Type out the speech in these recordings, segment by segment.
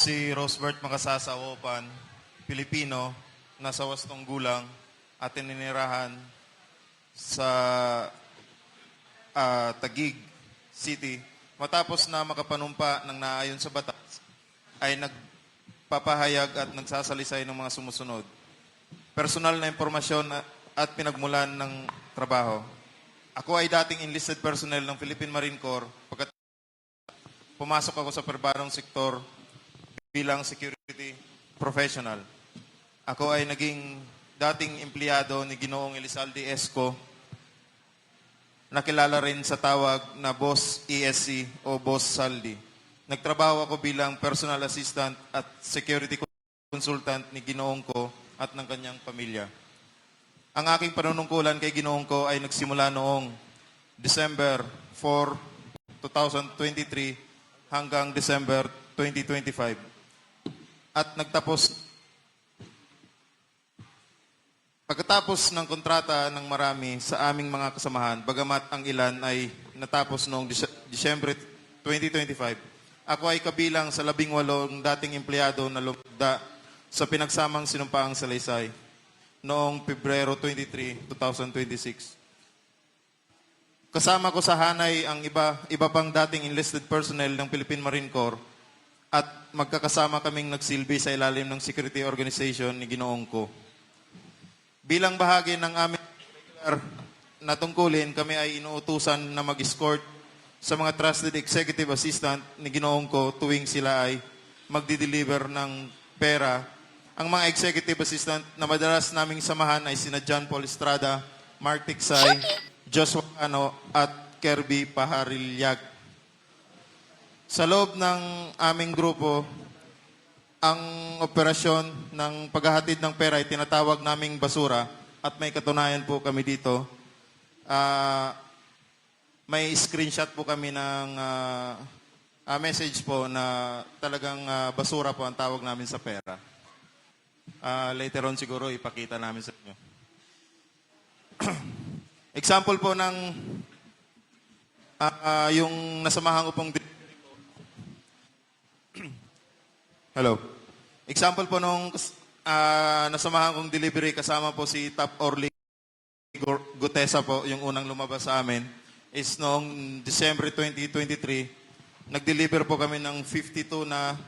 Si Rosebert Makasasa Wopan, Pilipino, nasa 8 gulang at ininirahan sa Taguig City. Matapos na makapanumpa ng naayon sa batas, ay nagpapahayag at nagsasalisay ng mga sumusunod. Personal na impormasyon at pinagmulan ng trabaho. Ako ay dating enlisted personnel ng Philippine Marine Corps. Pagkat pumasok ako sa perbarong sektor bilang security professional. Ako ay naging dating empleyado ni Ginoong Elizalde Esco, nakilala rin sa tawag na Boss ESC o Boss Saldi. Nagtrabaho ako bilang personal assistant at security consultant ni Ginoong ko at ng kanyang pamilya. Ang aking panunungkulan kay Ginoong ko ay nagsimula noong December 4, 2023 hanggang December 2025. At pagkatapos ng kontrata ng marami sa aming mga kasamahan, bagamat ang ilan ay natapos noong Disyembre 2025, ako ay kabilang sa 18 dating empleyado na lumagda sa pinagsamang sinumpaang salaysay noong Pebrero 23, 2026. Kasama ko sa hanay ang iba pang dating enlisted personnel ng Philippine Marine Corps at magkakasama kaming nagsilbi sa ilalim ng security organization ni Ginoong ko. Bilang bahagi ng aming regular na tungkulin, kami ay inuutusan na mag-escort sa mga trusted executive assistant ni Ginoong ko tuwing sila ay magdi-deliver ng pera. Ang mga executive assistant na madalas naming samahan ay sina John Paul Estrada, Mark Tiksay, Joshua Cano at Kirby Paharilyag. Sa loob ng aming grupo, ang operasyon ng paghahatid ng pera ay tinatawag naming basura at may katunayan po kami dito. May screenshot po kami ng message po na talagang basura po ang tawag namin sa pera. Later on siguro ipakita namin sa inyo. Example po ng yung nasamahan ko pong Hello. Example po nung nasamahan kong delivery kasama po si Top Orly Gutesa po, yung unang lumabas sa amin, is noong December 2023, nag-deliver po kami ng 52 na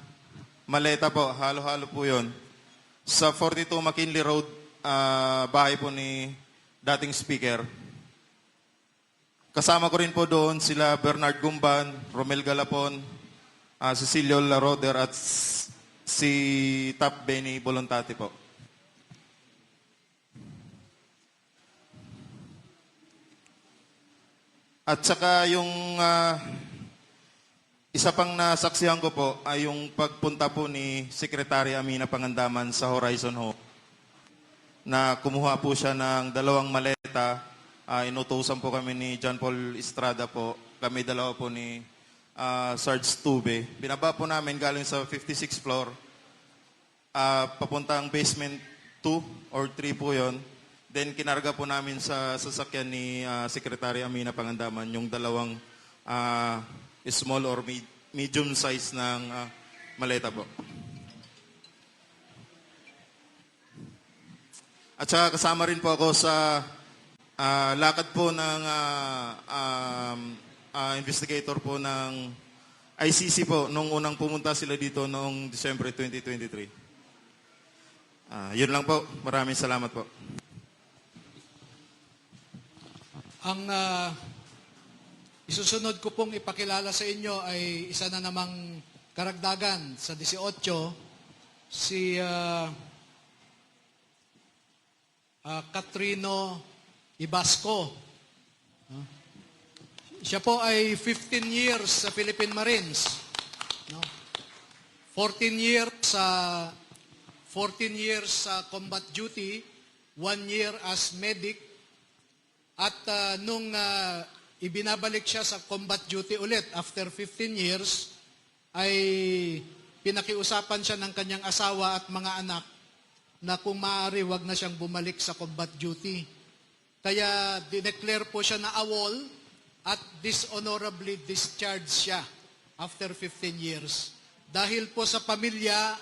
maleta po, halo-halo po yun. Sa 42 McKinley Road, bahay po ni dating speaker. Kasama ko rin po doon sila Bernard Gumban, Romel Galapon, Cecilio Laroder at si Top Benny Bolontati po. At saka yung isa pang nasaksihan ko po ay yung pagpunta po ni Secretary Amina Pangandaman sa Horizon Home na kumuha po siya ng 2 maleta. Inutusan po kami ni John Paul Estrada po. Kami dalawa po ni Sarge Tube. Binaba po namin galing sa 56th floor. Papuntang basement 2 or 3 po yon. Then kinarga po namin sa sasakyan ni Secretary Amina Pangandaman yung 2 small or medium size ng maleta po. At saka kasama rin po ako sa lakad po ng investigator po ng ICC po nung unang pumunta sila dito noong December 2023. Yun lang po. Maraming salamat po. Ang isusunod ko pong ipakilala sa inyo ay isa na namang karagdagan sa 18, si Catrino Ibasco. Siya po ay 15 years sa Philippine Marines. 14 years sa combat duty, 1 year as medic. At nung ibinabalik siya sa combat duty ulit after 15 years, ay pinakiusapan siya ng kanyang asawa at mga anak na kung maaari, wag na siyang bumalik sa combat duty. Kaya dineclare po siya na AWOL at dishonorably discharged siya after 15 years. dahil po sa pamilya,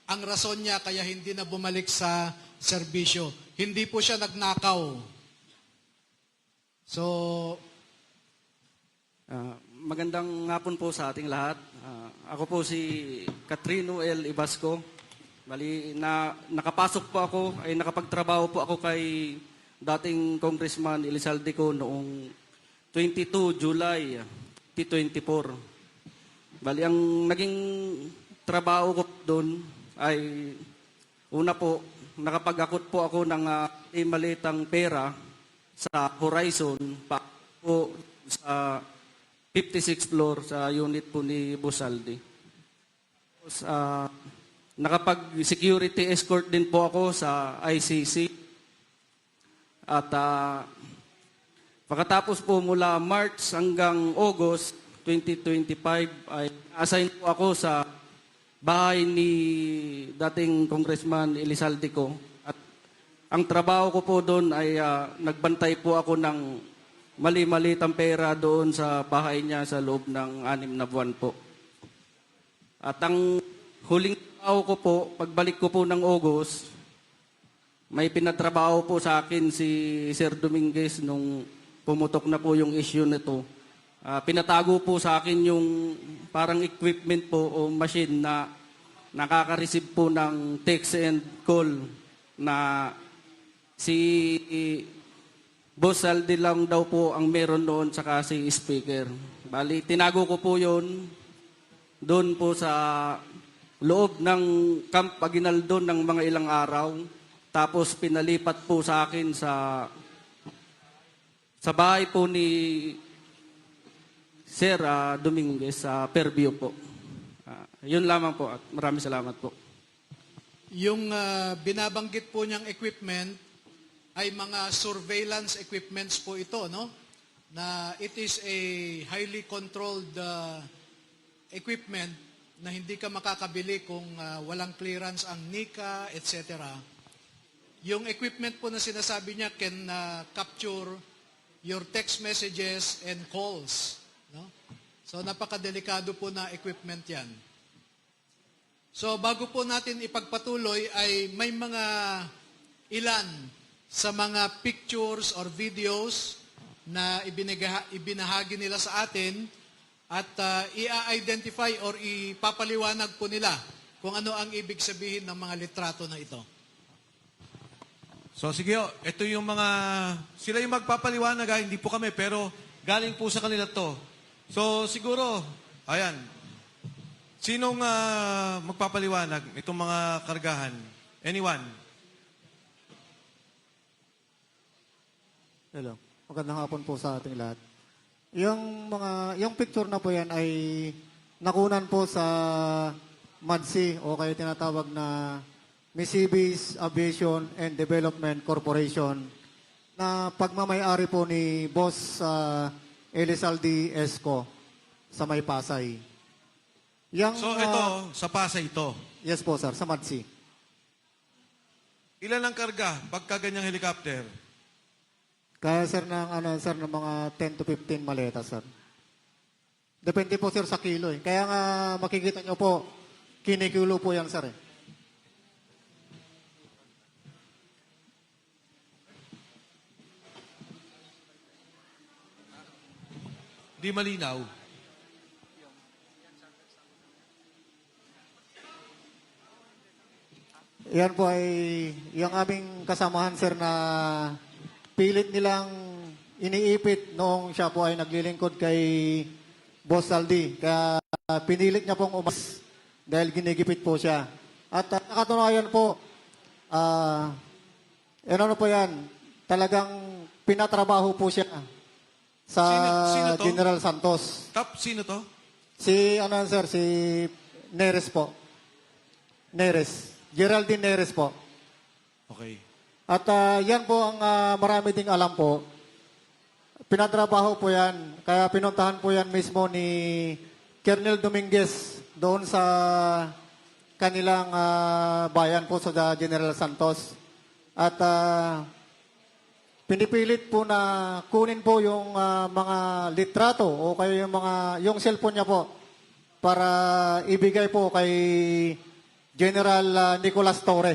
ang rason niya kaya hindi na bumalik sa serbisyo. Hindi po siya nagnakaw. So, Magandang hapon po sa ating lahat. Ako po si Katrino L. Ibasco. Bali, nakapasok po ako, ay nakapagtrabaho po ako kay dating Congressman Elizalde ko noong 22 July 2024. Bali, ang naging trabaho ko doon ay una po, nakapag-akot po ako ng malitang pera sa Horizon pa po sa 56th floor sa unit po ni Bosaldi. Tapos, nakapag-security escort din po ako sa ICC. At pagkatapos po mula March hanggang August 2025 ay assign po ako sa bahay ni dating Congressman Elizalde ko. At ang trabaho ko po doon ay nagbantay po ako ng mali-malitang pera doon sa bahay niya sa loob ng 6 na buwan po. At ang huling trabaho ko po, pagbalik ko po ng August, may pinatrabaho po sa akin si Sir Dominguez nung pumutok na po yung issue nito. Pinatago po sa akin yung parang equipment po o machine na nakaka-receive po ng text and call na si Boss Saldi lang daw po ang meron doon saka si speaker. Bali, tinago ko po yun doon po sa loob ng Camp Aguinaldo ng mga ilang araw. Tapos pinalipat po sa akin sa bahay po ni Sir Dominguez sa Fairview po. Yun lamang po at maraming salamat po. yung binabanggit po niyang equipment ay mga surveillance equipments po ito, no? Na it is a highly controlled equipment na hindi ka makakabili kung walang clearance ang NICA, etc. Yung equipment po na sinasabi niya can capture your text messages and calls, no? So napakadelikado po na equipment 'yan. So bago po natin ipagpatuloy ay may mga ilan sa mga pictures or videos na ibinahagi nila sa atin at i-identify or ipapaliwanag po nila kung ano ang ibig sabihin ng mga litrato na ito. So sige, ito yung mga, sila yung magpapaliwanag, hindi po kami, pero galing po sa kanila to. So siguro, ayan, sinong magpapaliwanag itong mga kargahan? Anyone? Hello. Magandang hapon po sa ating lahat. Yung picture na po yan ay nakunan po sa MADSI o kaya tinatawag na Misibis Aviation and Development Corporation na pagmamayari po ni Boss Elizalde Esco sa May Pasay. So ito, sa Pasay ito. Yes po sir, sa MADSI. Ilan ang karga pagka ganyang helicopter? Kaya sir ng mga 10 to 15 maleta sir. Depende po sir sa kilo eh. Kaya nga makikita nyo po, kinikilo po yan sir eh. Di malinaw. Yan po ay yung aming kasamahan sir na pilit nilang iniipit noong siya po ay naglilingkod kay Boss Saldi. Kaya pinilit niya pong umas dahil ginigipit po siya. At nakatunayan po, ano po yan, talagang pinatrabaho po siya sa Sino to? General Santos. Sino to? Si Neres po. Neres. Geraldine Neres po. Okay. At yan po ang marami ding alam po. Pinatrabaho po yan. Kaya pinuntahan po yan mismo ni Colonel Dominguez doon sa kanilang bayan po sa General Santos. At pinipilit po na kunin po yung mga litrato o kaya yung cellphone niya po para ibigay po kay General Nicolas Torre.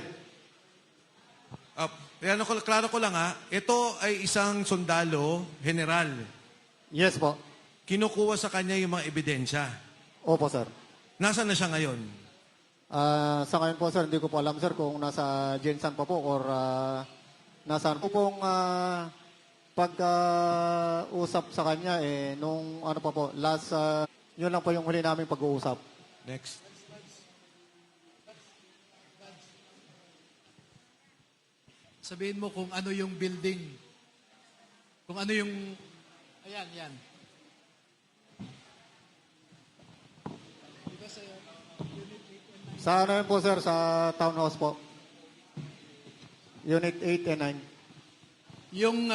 Ano, klaro ko lang ha, ito ay isang sundalo, general. Yes po. Kinukuha sa kanya yung mga ebidensya. Opo, sir. Nasaan na siya ngayon? Sa ngayon po, sir, hindi ko po alam, sir, kung nasa Jensan pa po or nasaan po pong pag-usap sa kanya, nung ano pa po, last, yun lang po yung huli namin pag-uusap. Next. Sabihin mo kung ano yung building. Kung ano yung... Ayan, yan. Sa ano yun po, sir, sa townhouse po. Unit 8 and 9. Yung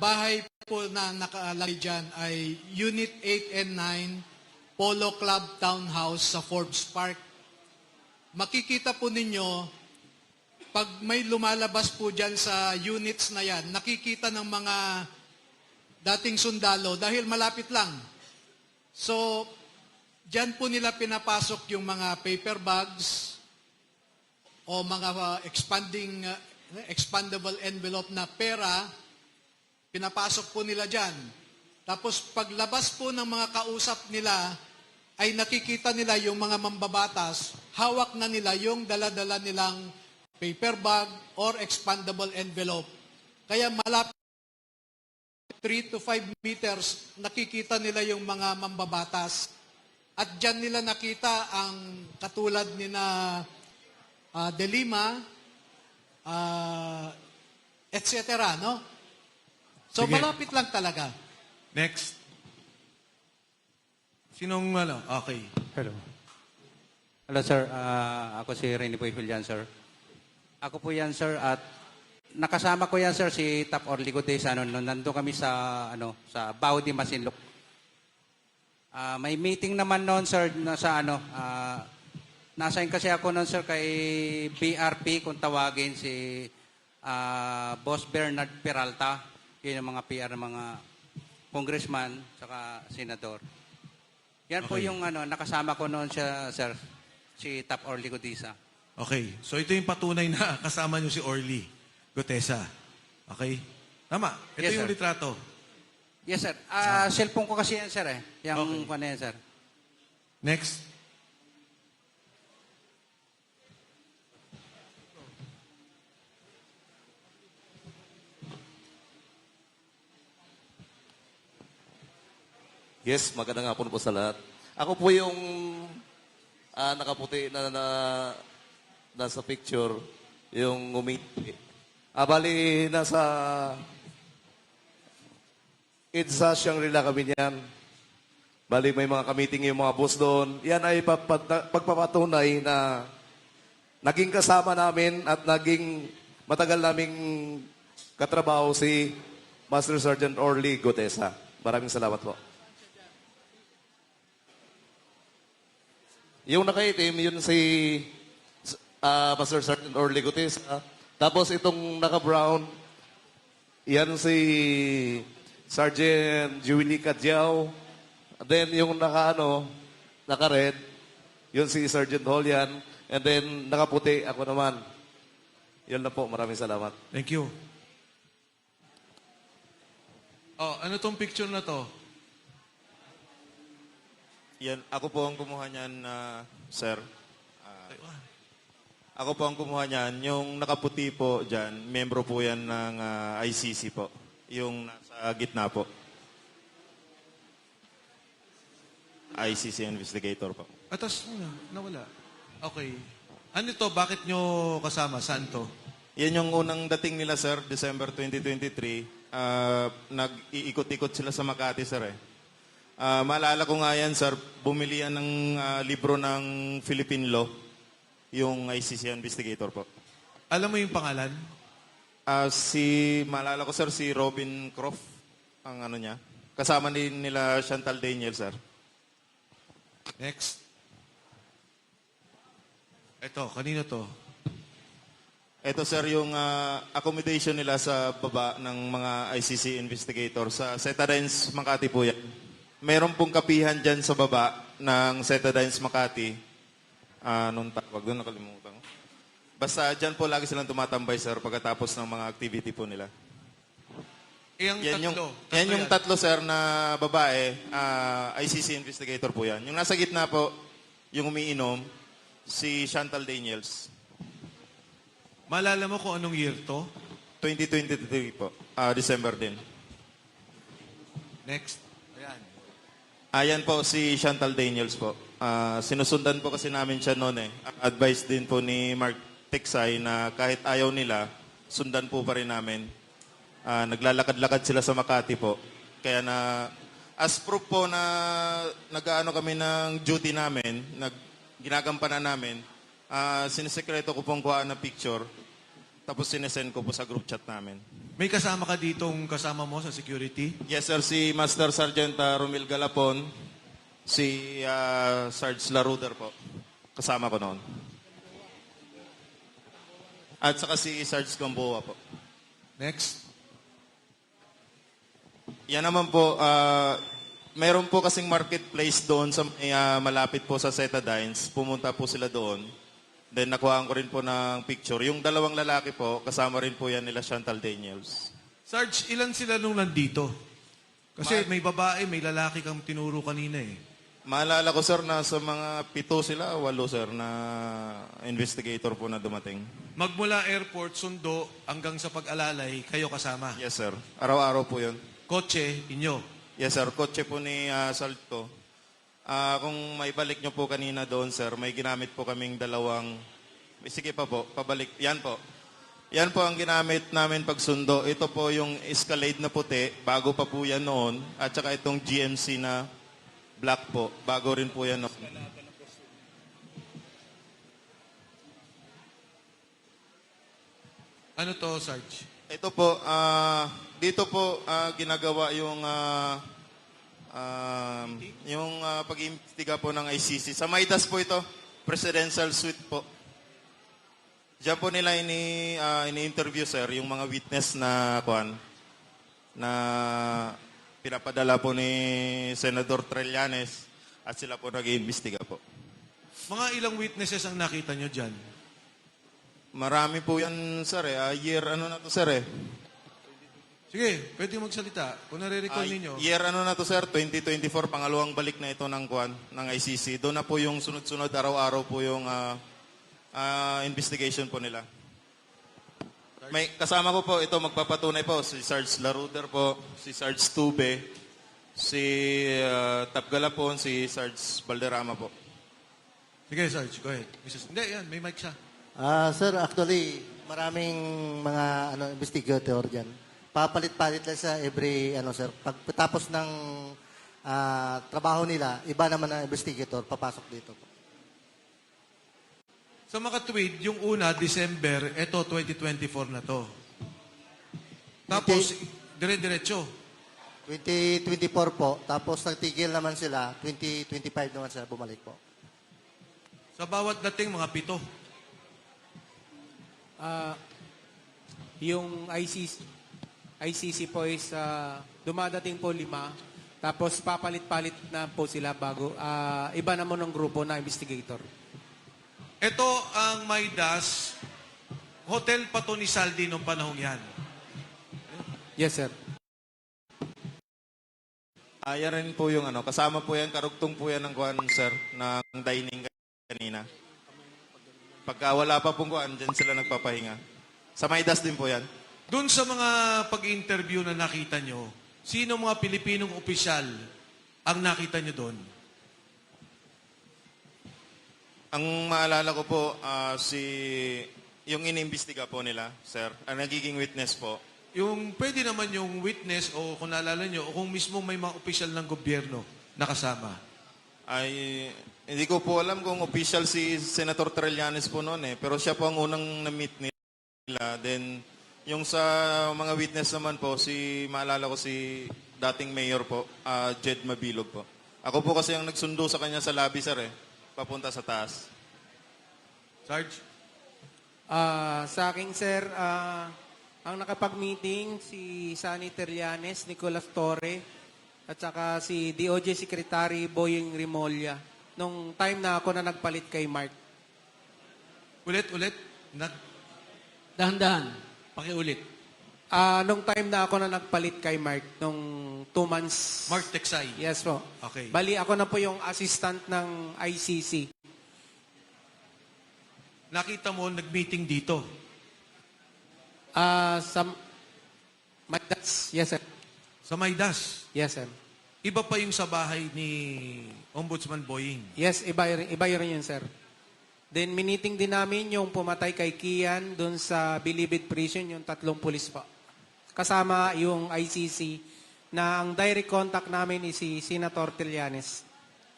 bahay po na nakalagay dyan ay Unit 8 and 9, Polo Club Townhouse sa Forbes Park. Makikita po ninyo, pag may lumalabas po dyan sa units na yan, nakikita ng mga dating sundalo dahil malapit lang. So, dyan po nila pinapasok yung mga paper bags o mga expandable envelope na pera, pinapasok po nila dyan. Tapos paglabas po ng mga kausap nila, ay nakikita nila yung mga mambabatas, hawak na nila yung dala-dala nilang paper bag or expandable envelope. Kaya malapit 3 to 5 meters, nakikita nila yung mga mambabatas. At dyan nila nakita ang katulad ni na De Lima, etc. No? So Sige. malapit lang talaga. Next. Sinong ano? Okay. Hello. Hello, sir. Ako si Rene Puy-Julian, sir. Ako po yan, sir, at nakasama ko yan, sir, si Tap Orligotes, nandun kami sa, sa Baudi, Masinloc. May meeting naman noon, sir, nasain kasi ako noon, sir, kay BRP, kung tawagin si Boss Bernard Peralta. Yun yung mga PR ng mga congressman, saka senador. Yan po Okay. yung nakasama ko noon siya, sir, si Tap Orligotes. Okay. So ito yung patunay na kasama nyo si Orly Gutesa. Okay? Tama. Ito Yes, yung sir. litrato. Yes, sir. Cellphone ko kasi yan, sir, eh. Yung Okay. yan, sir. Next. Yes, magandang hapon po sa lahat. Ako po yung nakaputi na nasa picture, yung umiti. Bali, nasa EDSA Shangri-La kami niyan. Bali, may mga kamiting yung mga boss doon. Yan ay pagpapatunay na naging kasama namin at naging matagal naming katrabaho si Master Sergeant Orly Gutesa. Maraming salamat po. Yung nakaitim, yun si Master Sergeant Orly Gutesa. Tapos itong naka-brown, yan si Sergeant Julie Cadjao. Then yung naka-red, yun si Sergeant Holian. And then nakaputi, ako naman. Yun na po, maraming salamat. Thank you. Oh, ano tong picture na to? Yan, ako po ang kumuha niyan, sir. Ako po ang kumuha niyan. Yung nakaputi po dyan, membro po yan ng ICC po. Yung nasa gitna po. ICC investigator po. Atas muna. Nawala. Okay. Ano to? Bakit nyo kasama? Saan to? Yan yung unang dating nila, sir, December 2023. Nag-iikot-ikot sila sa Makati, sir, eh. Maalala ko nga yan, sir, bumili yan ng libro ng Philippine Law, yung ICC investigator po. Alam mo yung pangalan? Maalala ko, sir, si Robin Croft, ang ano niya. Kasama din nila Chantal Daniel, sir. Next. Ito, kanino to? Ito, sir, yung accommodation nila sa baba ng mga ICC investigator sa Setarens, Makati po yan. Meron pong kapihan dyan sa baba ng Cetadines Makati. Anong tawag doon? Nakalimutan ko. Basta dyan po lagi silang tumatambay, sir, pagkatapos ng mga activity po nila. Yung tatlo. Yan yung tatlo, sir, na babae, ICC investigator po yan. Yung nasa gitna po, yung umiinom, si Chantal Daniels. Malala mo kung anong year to? 2023 po, December din. Next. Ayan. Ayan po si Chantal Daniels po. Sinusundan po kasi namin siya noon eh. Advice din po ni Mark Tiksay na kahit ayaw nila, sundan po pa rin namin. Naglalakad-lakad sila sa Makati po. Kaya na, as proof po na nag-ano kami ng duty namin, ginagampanan namin, sinisekreto ko pong kuhaan na picture, tapos sinesend ko po sa group chat namin. May kasama ka ditong kasama mo sa security? Yes sir, si Master Sergeant Romil Galapon, si Sarge Laruder po. Kasama ko noon. At saka si Sarge Gamboa po. Next. Yan naman po, mayroon po kasing marketplace doon sa malapit po sa Cetadines. Pumunta po sila doon. Then nakuhaan ko rin po ng picture. Yung dalawang lalaki po, kasama rin po yan nila Chantal Daniels. Sarge, ilan sila nung nandito? Kasi may babae, may lalaki kang tinuro kanina eh. Maalala ko sir, nasa mga 7 sila, 8 sir, na investigator po na dumating. Magmula airport, sundo, hanggang sa pag-alalay, kayo kasama. Yes sir, araw-araw po yun. Kotse, inyo. Yes sir, kotse po ni Salto. Kung maibalik nyo po kanina doon sir, may ginamit po kaming dalawang, sige pa po, pabalik, yan po. Yan po ang ginamit namin pagsundo. Ito po yung Escalade na puti, bago pa po yan noon. At saka itong GMC na black po, bago rin po yan noon. Ano to, Sarge? Ito po, dito po ginagawa yung pag-iimbestiga po ng ICC. Sa Maidas po ito, presidential suite po. Diyan po nila ini-interview sir, yung mga witness na pinapadala po ni Senador Trillanes at sila po nag-iimbestiga po. Mga ilang witnesses ang nakita nyo dyan? Marami po yan sir year ano na to sir Sige, pwede magsalita. Kung nare-recall ninyo. Year ano na to sir, 2024, pangalawang balik na ito ng ICC. Doon na po yung sunod-sunod araw-araw po yung investigation po nila. May kasama ko po ito magpapatunay po si Sarge Laruder po, si Sarge Tube, si Tap Galapon, si Sarge Balderrama po. Sige, Sarge, go ahead. Hindi, yan, may mic siya. Sir, actually, maraming mga investigator dyan. Papalit-palit lang sa every, sir. Pagkatapos ng trabaho nila, iba naman ang investigator, papasok dito po. Sa makatwid, yung una, December, eto 2024 na to. Tapos, dire-diretso. 2024 po, tapos nagtigil naman sila, 2025 naman sila bumalik po. Sa bawat dating, mga 7. Yung ICC po is dumadating po 5. Tapos papalit-palit na po sila bago. Iba naman ng grupo na investigator. Ito ang Maidas, hotel pa to ni Saldi nung panahong yan. Yes, sir. Yan rin po yung kasama po yan, karugtong po yan ng sir, ng dining kanina. Pagka wala pa pong dyan sila nagpapahinga. Sa Maidas din po yan. Doon sa mga pag-interview na nakita nyo, sino mga Pilipinong opisyal ang nakita nyo doon? Ang maalala ko po, yung inimbestiga po nila, sir, ang nagiging witness po. Yung pwede naman yung witness o kung naalala nyo, o kung mismo may mga opisyal ng gobyerno nakasama. Ay, hindi ko po alam kung official si Senator Trillanes po noon pero siya po ang unang na-meet nila. Then, yung sa mga witness naman po, maalala ko si dating mayor po, Jed Mabilog po. Ako po kasi ang nagsundo sa kanya sa lobby, sir papunta sa taas. Sarge? Sa akin, sir, ang nakapag-meeting si Sunny Trillanes, Nicolas Torre, at saka si DOJ Secretary Boying Rimolya. nung time na ako na nagpalit kay Mark. Ulit. Dahan-dahan. Pakiulit. Nung time na ako na nagpalit kay Mark, nung 2 months. Mark Texay. Yes po. Okay. Bali, ako na po yung assistant ng ICC. Nakita mo, nag-meeting dito. Sa Maidas. Yes, sir. Sa Maidas. Yes, sir. Iba pa yung sa bahay ni Ombudsman Boying. Yes, iba rin yun, sir. Then, miniting din namin yung pumatay kay Kian doon sa Bilibid Prison, yung 3 pulis pa. Kasama yung ICC na ang direct contact namin is si Senator Trillanes.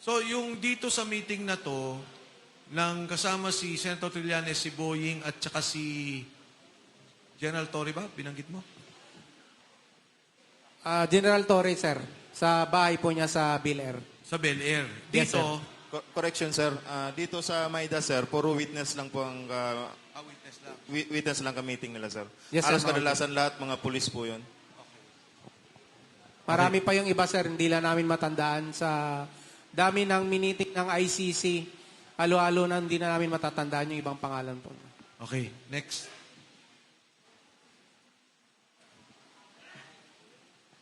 So, yung dito sa meeting na to, nang kasama si Senator Trillanes, si Boying, at saka si General Torre ba? Binanggit mo? General Torre, sir. Sa bahay po niya sa Bel Air. Sa Bel Air. Yes, Dito, sir. Correction, sir. Dito sa Maida, sir, puro witness lang po ang witness lang. witness lang ka-meeting nila, sir. Yes, sir. Alas kadalasan lahat, mga pulis po yun. Marami pa yung iba, sir. Hindi lang namin matandaan sa dami ng miniting ng ICC. Halo-halo na hindi na namin matatandaan yung ibang pangalan po. Okay, next.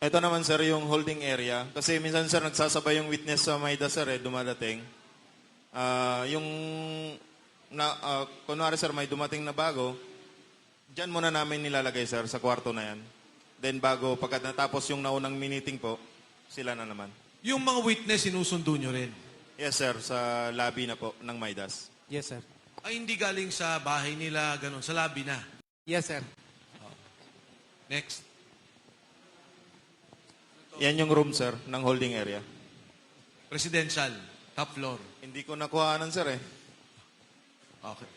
Ito naman, sir, yung holding area. Kasi minsan, sir, nagsasabay yung witness sa Maida, sir, dumadating. Kunwari, sir, may dumating na bago, dyan muna namin nilalagay, sir, sa kwarto na yan. Then bago, pagkat natapos yung naunang meeting po, sila na naman. Yung mga witness, sinusundo nyo rin. Yes, sir, sa lobby na po ng Maidas. Yes, sir. Ay, hindi galing sa bahay nila, ganun, sa lobby na. Yes, sir. Next. Yan yung room, sir, ng holding area. Presidential, top floor. Hindi ko nakuhaanan, sir, eh. Okay.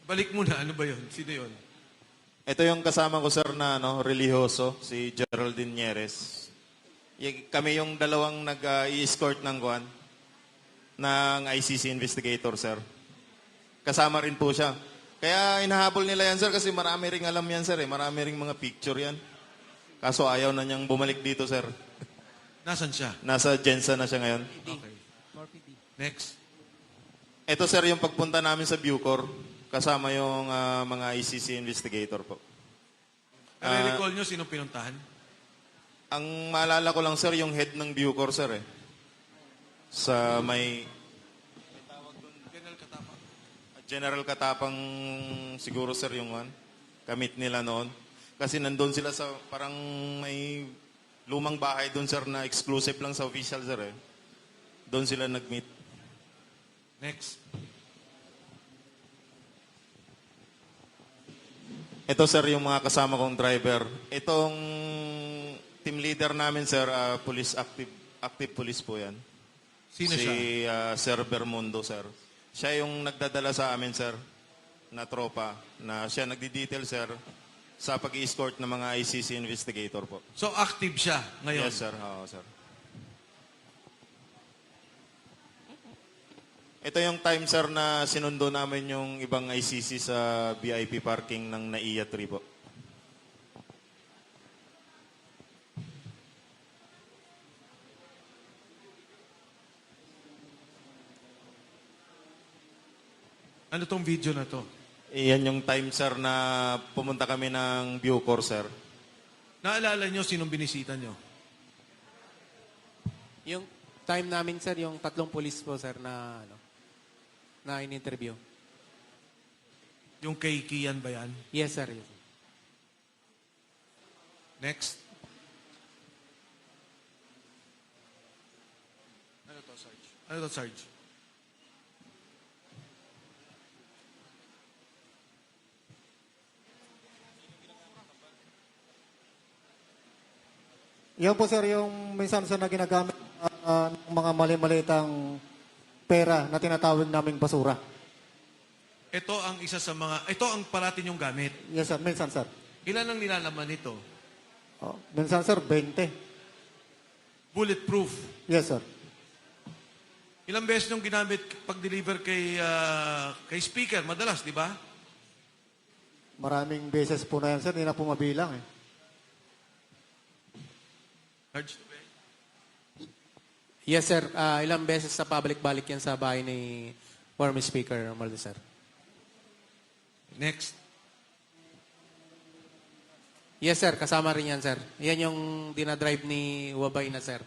Balik muna, ano ba yun? Sino yun? Ito yung kasama ko, sir, na religyoso, si Geraldine Nieres. Kami yung dalawang nag-i-escort ng ng ICC investigator, sir. Kasama rin po siya. Kaya inahabol nila yan, sir, kasi marami ring alam yan, sir. Marami ring mga picture yan. Kaso ayaw na niyang bumalik dito, sir. Nasaan siya? Nasa Jensa na siya ngayon. Okay. Next. Ito, sir, yung pagpunta namin sa Bucor. Kasama yung mga ICC investigator po. Nare-recall nyo sinong pinuntahan? Ang maalala ko lang, sir, yung head ng Bucor, sir, eh. Sa may... General Katapang siguro, sir, yung kamit nila noon. Kasi nandun sila sa parang may lumang bahay doon, sir, na exclusive lang sa official, sir, eh. Doon sila nag-meet. Next. Ito, sir, yung mga kasama kong driver. Itong team leader namin, sir, police active police po yan. Sino si siya? Sir Bermundo, sir. Siya yung nagdadala sa amin, sir, na tropa, na siya nagdi-detail, sir, sa pag-i-escort ng mga ICC investigator po. So, active siya ngayon? Yes, sir. Oo, sir. Ito yung time, sir, na sinundo namin yung ibang ICC sa VIP parking ng NAIA 3 po. Ano tong video na to? Iyan yung time, sir, na pumunta kami ng Bucor, sir. Naalala nyo sinong binisita nyo? Yung time namin, sir, yung 3 pulis po, sir, na in-interview. Yung kay Kian ba yan? Yes, sir. Yes. Next. Ano to, Sarge? Ano to, Sarge? Yan po, sir, yung minsan, sir, na ginagamit ng mga mali-malitang pera na tinatawag naming basura. Ito ang isa sa mga, ito ang parating yung gamit. Yes, sir. Minsan, sir. Ilan ang nilalaman nito? Minsan, sir, 20. Bulletproof. Yes, sir. Ilang beses nung ginamit pag-deliver kay speaker? Madalas, di ba? Maraming beses po na yan, sir. Hindi na po mabilang, eh. Sarge? Yes, sir. Ilang beses sa public balik yan sa bahay ni former Speaker Romualdez, sir. Next. Yes, sir. Kasama rin yan, sir. Yan yung dinadrive ni Wabay na, sir.